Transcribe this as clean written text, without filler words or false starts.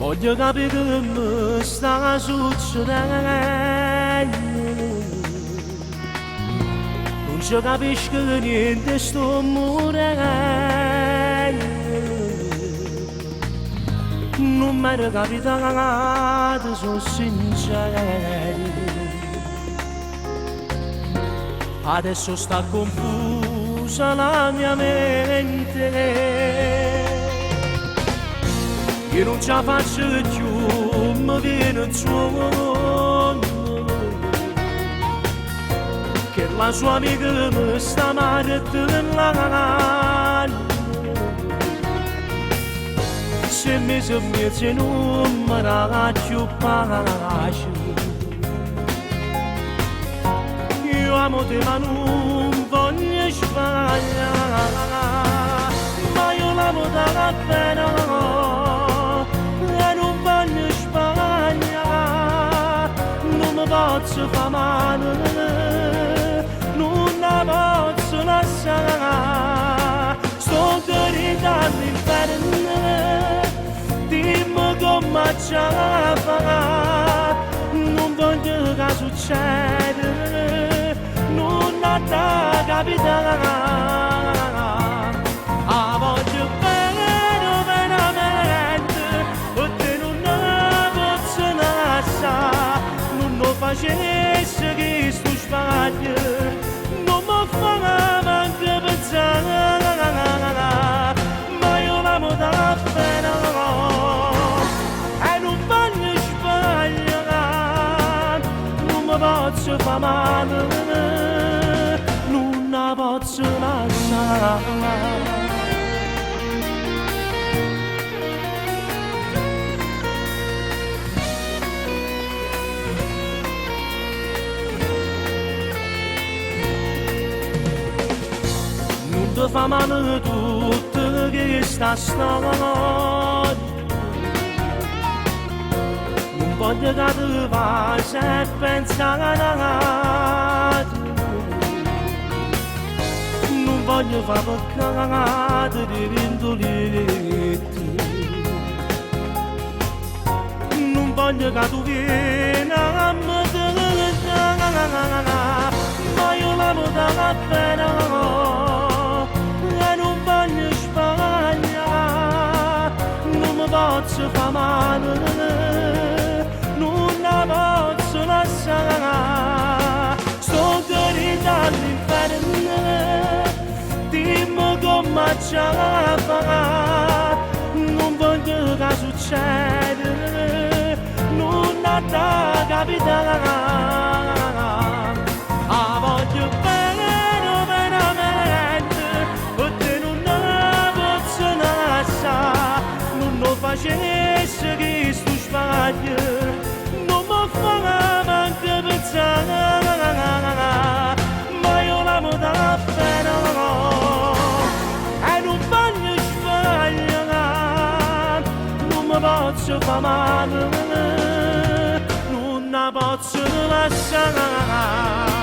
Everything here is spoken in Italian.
voglio capire che mi sta succedendo. Non ci capisco niente, sto morendo. Non mi era capitato, sono sincero. Adesso sta confusa la mia mente. Io non ce la faccio più, mi viene il suono che la sua amica mi sta martellando. Se mi sembra non mi dà più pace. Io amo te ma non voglio sbagliare, ma io l'amo dalla pena e non voglio sbagliare. Non mi posso fare male, non la posso lasciare. Sto gridando all'inferno, dimmi come ce la farà. Non voglio che succeda, non ha da capitare. A voglio bene veramente, e te non ne posso lasciare. Non lo facessi che sto sbaglio, non mi fa manco pensare. Ma io l'amo da pena e non voglio sbagliare. Non mi posso fare male, non la posso lasciare. Non ti fa male tutta questa storia, non voglio che ti vai a pensare. Non voglio fare peccate di vintoletti, non voglio che tu vieni a me dare, ma io l'amo dalla pena e non voglio sbagliare. Non mi posso fare male, non la posso lasciare. Sto gridando all'inferno, dimmi come ce la farà. Non voglio che succeda, non ha da capitare. A voglio bene veramente, e te non ne posso lasciare. Non lo facessi che sto sbaglio, non mi fa manco pensare. Ma io l'amo da pena e non voglio sbagliare. Non mi posso fare male, non la posso lasciare.